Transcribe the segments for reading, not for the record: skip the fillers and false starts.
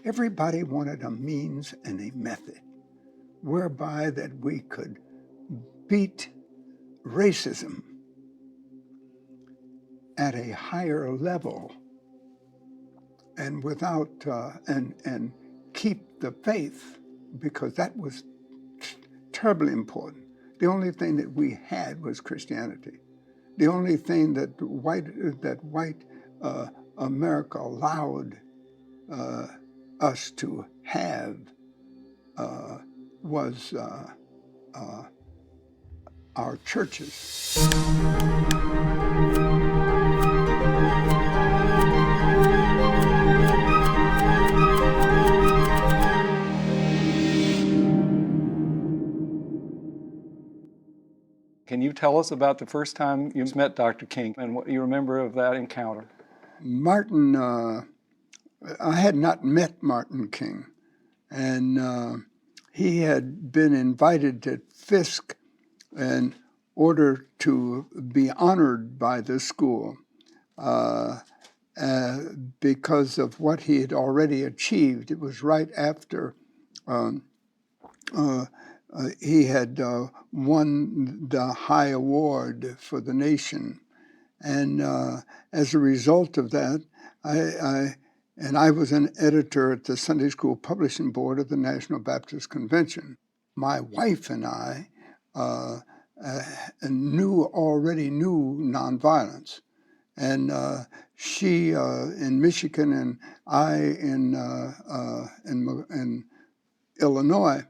Everybody wanted a means and a method whereby that we could beat racism at a higher level and without and keep the faith, because that was terribly important. The only thing that we had was Christianity. The only thing that white America allowed us to have was our churches. Can you tell us about the first time you met Dr. King and what you remember of that encounter? Martin, I had not met Martin King, and he had been invited to Fisk in order to be honored by the school because of what he had already achieved. It was right after he had won the high award for the nation. And as a result of that, I was an editor at the Sunday School Publishing Board of the National Baptist Convention. My wife and I already knew nonviolence, and she in Michigan and I in Illinois,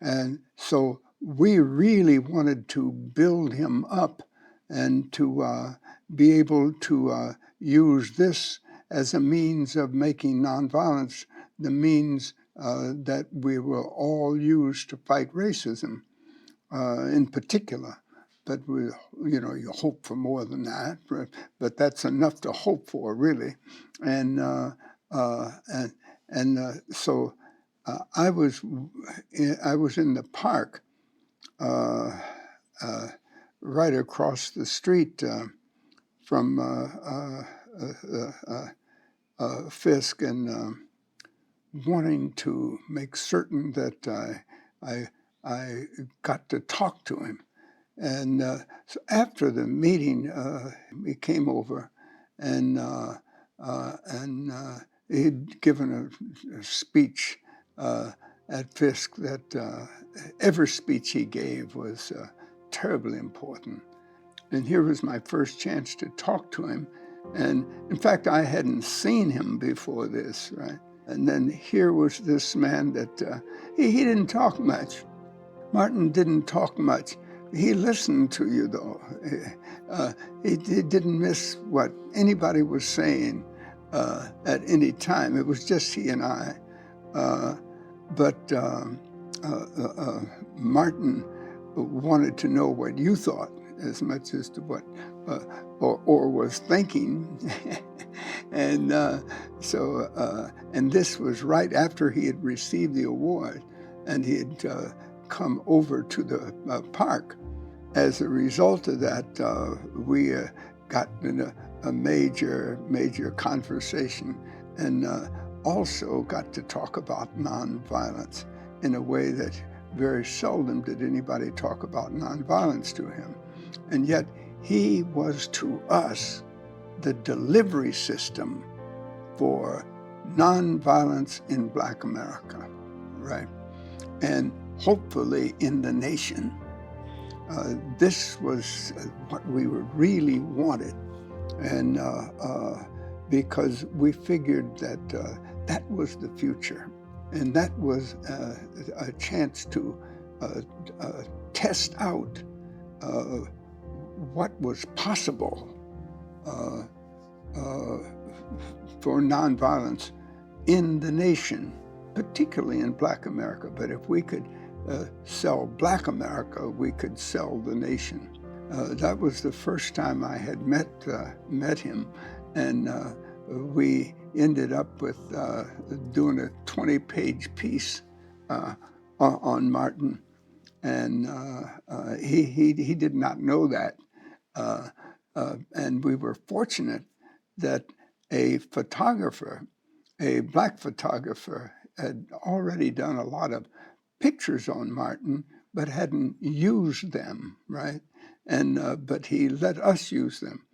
and so we really wanted to build him up and to be able to use this as a means of making nonviolence the means that we will all use to fight racism in particular. But you hope for more than that, but that's enough to hope for, really. And so I was in the park right across the street from Fisk, and wanting to make certain that I got to talk to him. And so after the meeting, he came over, and he'd given a speech at Fisk that every speech he gave was terribly important. And here was my first chance to talk to him. And in fact, I hadn't seen him before this, right? And then here was this man that he didn't talk much. Martin didn't talk much. He listened to you, though. He didn't miss what anybody was saying at any time. It was just he and I. But Martin wanted to know what you thought as much as to what or was thinking. And and this was right after he had received the award, and he had come over to the park. As a result of that, we got in a major conversation, and also got to talk about nonviolence in a way that very seldom did anybody talk about nonviolence to him. And yet he was to us the delivery system for nonviolence in Black America, right? And hopefully in the nation. This was what we really wanted, and because we figured that that was the future, and that was a chance to test out what was possible for nonviolence in the nation, particularly in Black America. But if we could sell Black America, we could sell the nation. That was the first time I had met him, and we ended up with doing a 20-page piece on Martin, and he did not know that, and we were fortunate that a photographer a black photographer had already done a lot of pictures on Martin, but hadn't used them, right? And but he let us use them.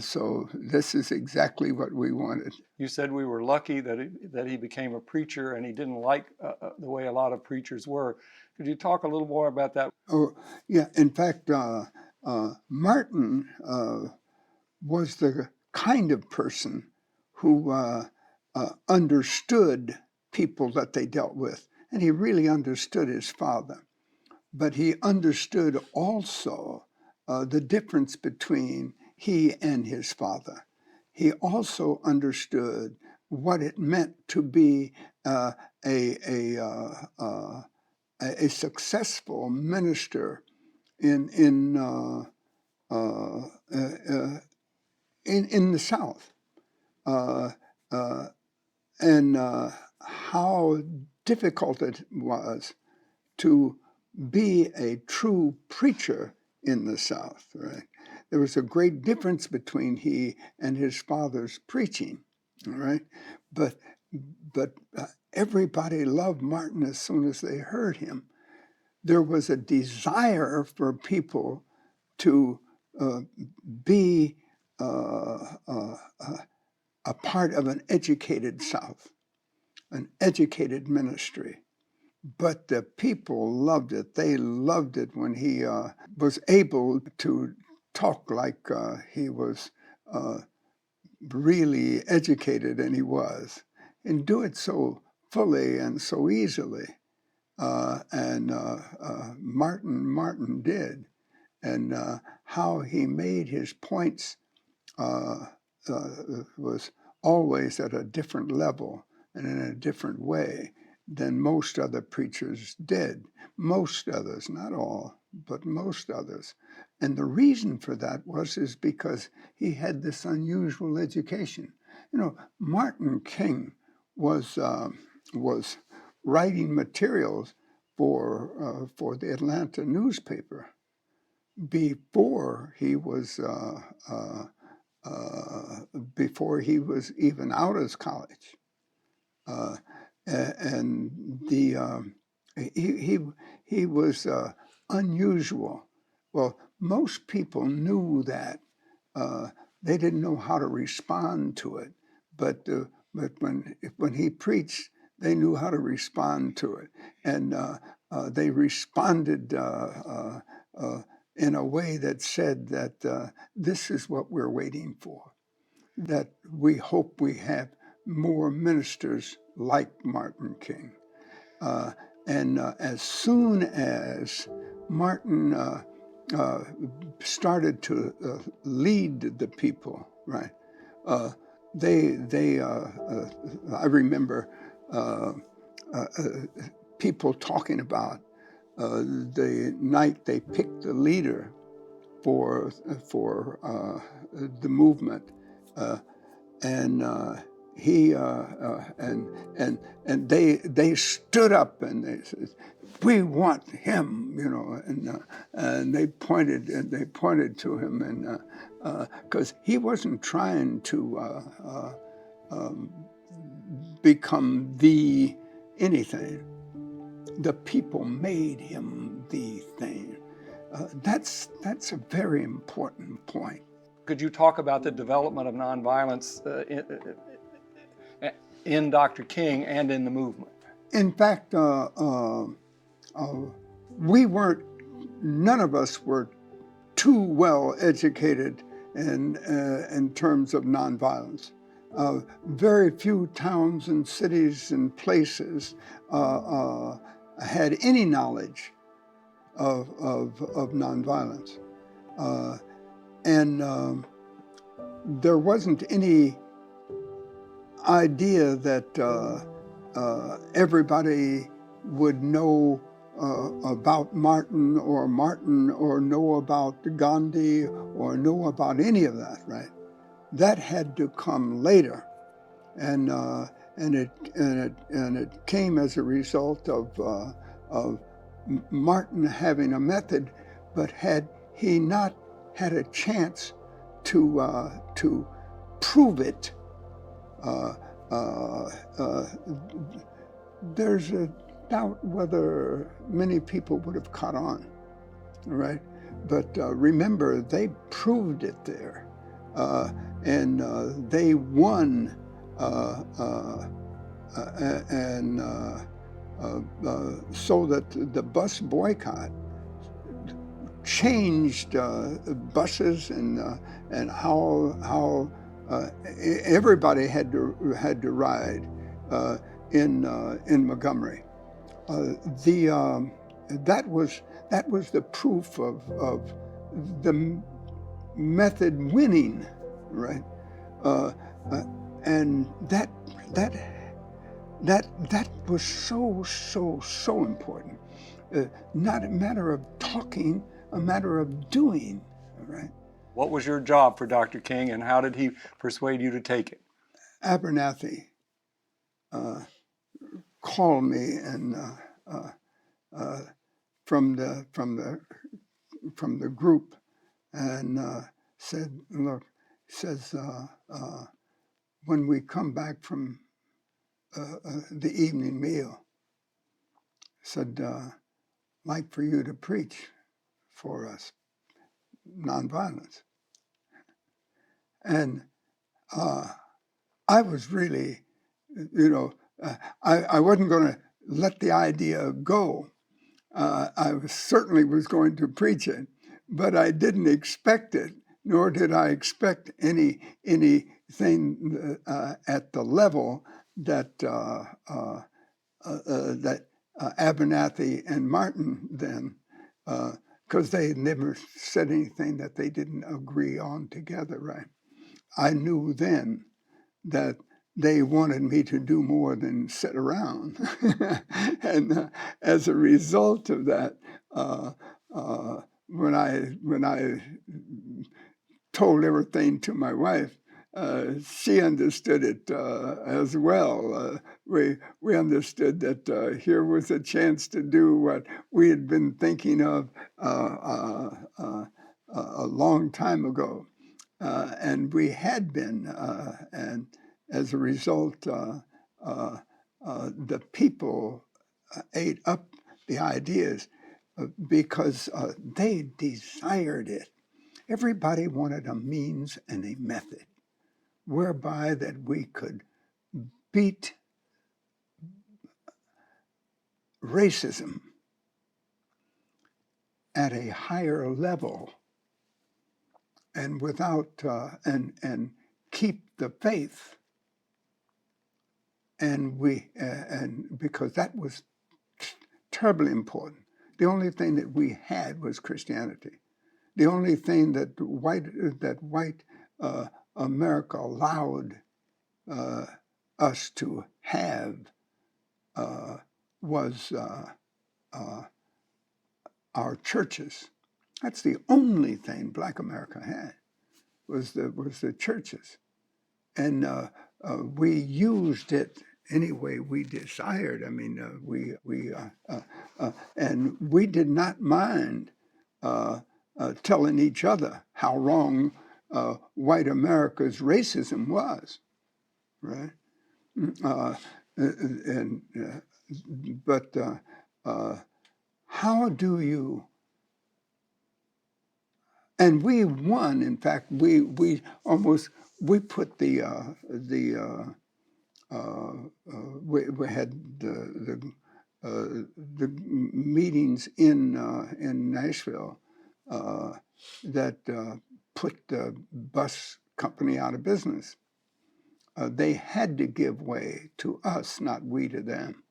So this is exactly what we wanted. You said we were lucky that he became a preacher, and he didn't like the way a lot of preachers were. Could you talk a little more about that? Oh, yeah. In fact, Martin was the kind of person who understood people that they dealt with, and he really understood his father. But he understood also the difference between he and his father. He also understood what it meant to be a successful minister in the South, and how difficult it was to be a true preacher in the South, right? There was a great difference between he and his father's preaching, all right? But everybody loved Martin as soon as they heard him. There was a desire for people to be a part of an educated South, an educated ministry. But the people loved it. They loved it when he was able to talk like he was really educated, and he was, and do it so fully and so easily. Martin did, and how he made his points was always at a different level and in a different way than most other preachers did. Most others, not all, but most others. And the reason for that is because he had this unusual education. You know, Martin King was writing materials for the Atlanta newspaper before he was even out of college. And he was unusual. Well, most people knew that. They didn't know how to respond to it, but when he preached, they knew how to respond to it, and they responded in a way that said that this is what we're waiting for, that we hope we have more ministers like Martin King. And as soon as Martin started to lead the people, right, I remember people talking about the night they picked the leader for the movement, and they stood up and they said, "We want him," you know, and they pointed to him, and because he wasn't trying to become the anything. The people made him the thing. That's a very important point. Could you talk about the development of nonviolence in Dr. King and in the movement? In fact, none of us were too well educated in terms of nonviolence. Very few towns and cities and places had any knowledge of nonviolence. And there wasn't any idea that everybody would know about Martin or know about Gandhi or know about any of that, right? That had to come later, and it came as a result of Martin having a method, but had he not had a chance to prove it uh, uh, uh, there's a doubt whether many people would have caught on, right? But remember, they proved it there, and they won, and so that the bus boycott changed buses and how everybody had to ride in Montgomery. That was the proof of the method winning, right? And that was so important. Not a matter of talking, a matter of doing, right? What was your job for Dr. King, and how did he persuade you to take it? Abernathy called me and from the group and said, "Look," says, "when we come back from the evening meal," said, "like for you to preach for us nonviolence." And I was really, I wasn't going to let the idea go. Certainly was going to preach it, but I didn't expect it, nor did I expect anything at the level that Abernathy and Martin then, because they never said anything that they didn't agree on together, right? I knew then that they wanted me to do more than sit around. And as a result of that, when I told everything to my wife, she understood it as well. We understood that here was a chance to do what we had been thinking of a long time ago. And we had been, and as a result, the people ate up the ideas because they desired it. Everybody wanted a means and a method whereby that we could beat racism at a higher level and without and keep the faith. And because that was terribly important. The only thing that we had was Christianity. The only thing that white America allowed us to have was our churches. That's the only thing Black America had was the churches, and we used it any way we desired. I mean, and we did not mind telling each other how wrong white America's racism was, right? But how do you? And we won. In fact, we put we had the meetings in Nashville that put the bus company out of business. They had to give way to us, not we to them.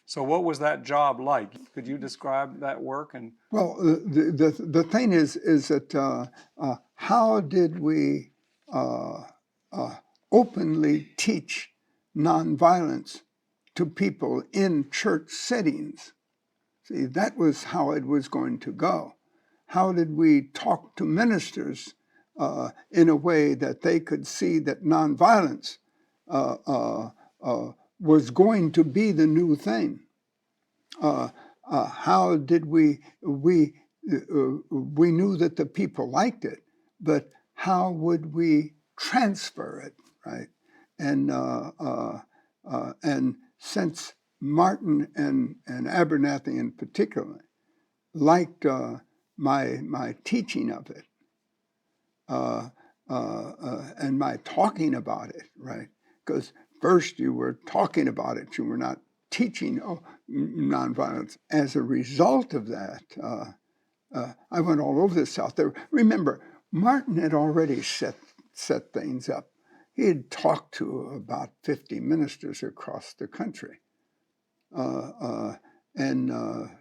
So what was that job like? Could you describe that work? And well, the thing is that how did we openly teach nonviolence to people in church settings? See, that was how it was going to go. How did we talk to ministers in a way that they could see that nonviolence was going to be the new thing? How did we knew that the people liked it, but how would we transfer it, right? and since Martin and Abernathy in particular liked my teaching of it and my talking about it, right? Because first you were talking about it, you were not teaching nonviolence. As a result of that, I went all over the South. Remember, Martin had already set things up. He had talked to about 50 ministers across the country. And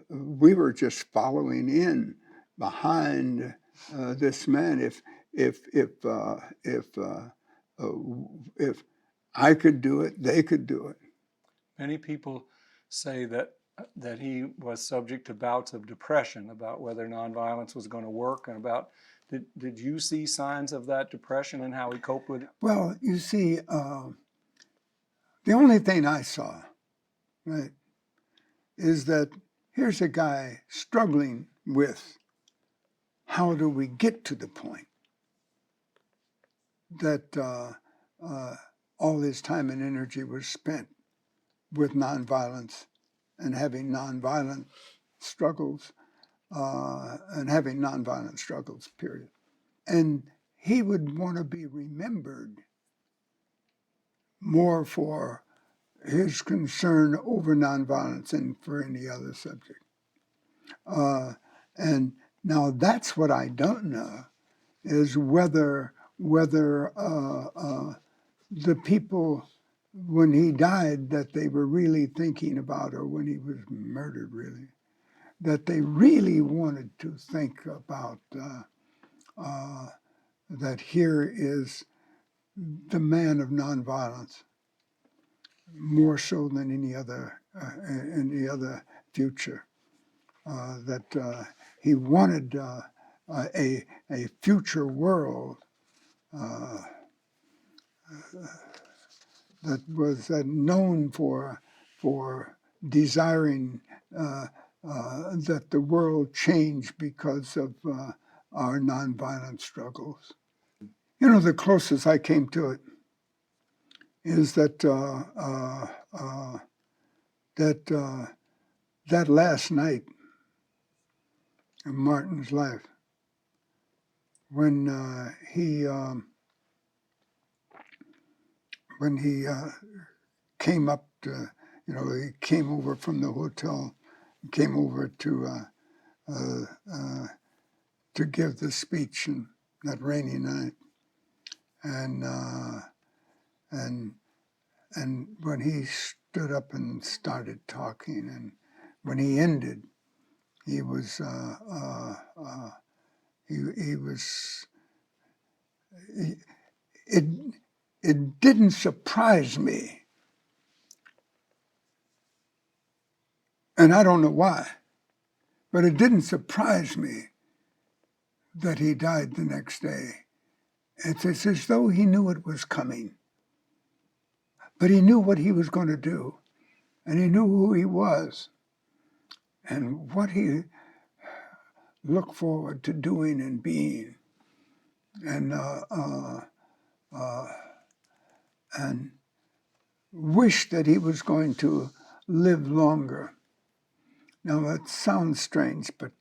we were just following in behind this man. If I could do it, they could do it. Many people say that he was subject to bouts of depression about whether nonviolence was going to work, and about did you see signs of that depression and how he coped with it? Well, you see, the only thing I saw, right, is that here's a guy struggling with how do we get to the point that all his time and energy was spent with nonviolence and having nonviolent struggles period. And he would want to be remembered more for his concern over nonviolence than for any other subject. And now that's what I don't know, is whether the people, when he died, that they were really thinking about, or when he was murdered, really, that they really wanted to think about that here is the man of nonviolence, more so than any other future. That he wanted a future world that was known for desiring that the world change because of our nonviolent struggles. You know, the closest I came to it is that that last night in Martin's life, when he came up to, he came over from the hotel, came over to give the speech on that rainy night, and when he stood up and started talking, and when he ended, he was it didn't surprise me, and I don't know why, but it didn't surprise me that he died the next day. It's as though he knew it was coming, but he knew what he was going to do, and he knew who he was, and what he looked forward to doing and being, and wished that he was going to live longer. Now it sounds strange, but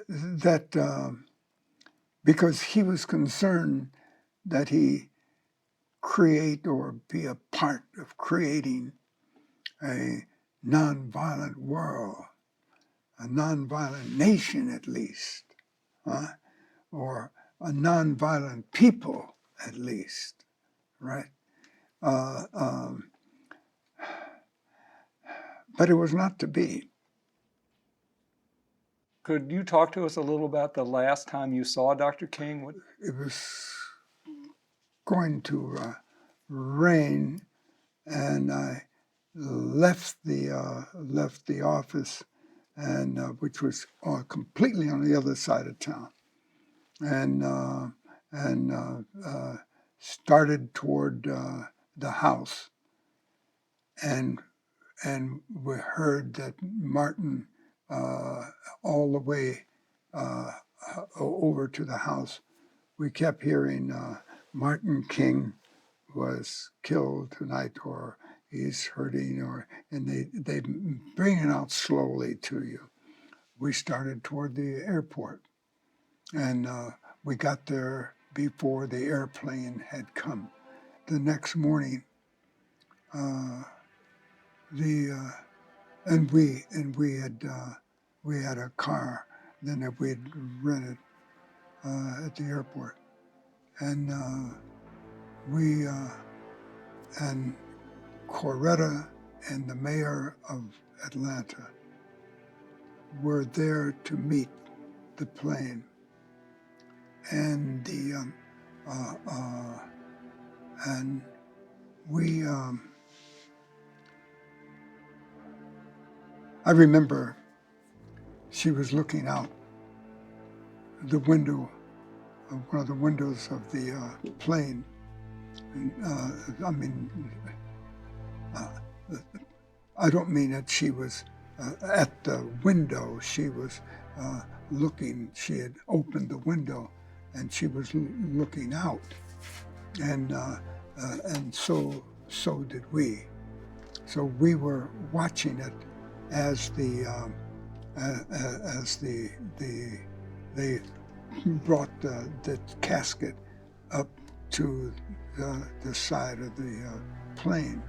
that because he was concerned that he create or be a part of creating a nonviolent world, a nonviolent nation at least, or a nonviolent people at least, right? But it was not to be. Could you talk to us a little about the last time you saw Dr. King? It was going to rain, and I left the office, and which was completely on the other side of town, and started toward the house, and we heard that Martin all the way over to the house. We kept hearing Martin King was killed tonight, or he's hurting, and they bring it out slowly to you. We started toward the airport, and we got there before the airplane had come. The next morning, and we had a car then that we'd rented at the airport, and and Coretta and the mayor of Atlanta were there to meet the plane, and and we. I remember she was looking out the window, one of the windows of the plane. And, I don't mean that she was at the window. She was looking. She had opened the window, and she was looking out, and so did we. So we were watching it as they brought the casket up to the side of the plane,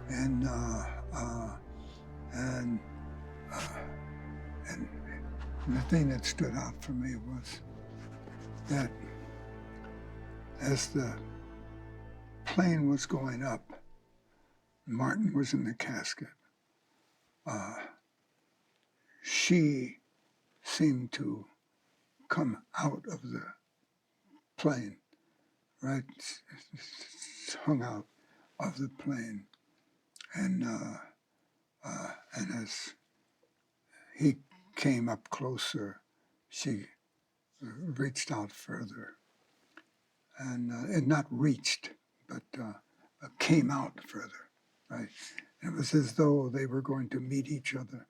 and the thing that stood out for me was that as the plane was going up, Martin was in the casket. She seemed to come out of the plane, right? Hung out of the plane, and as he came up closer, she reached out further, and not reached, but came out further, right? It was as though they were going to meet each other.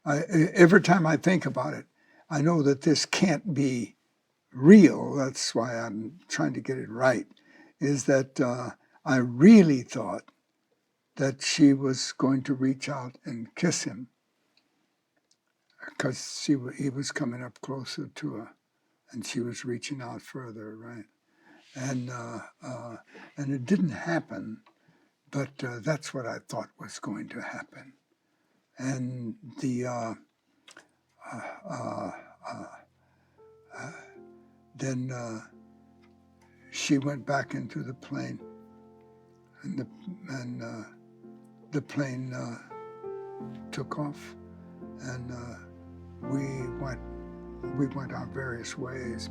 Every time I think about it, I know that this can't be real. That's why I'm trying to get it right, is that I really thought that she was going to reach out and kiss him because he was coming up closer to her, and she was reaching out further, right? And it didn't happen, but that's what I thought was going to happen. And then she went back into the plane, and the plane took off, and we went our various ways.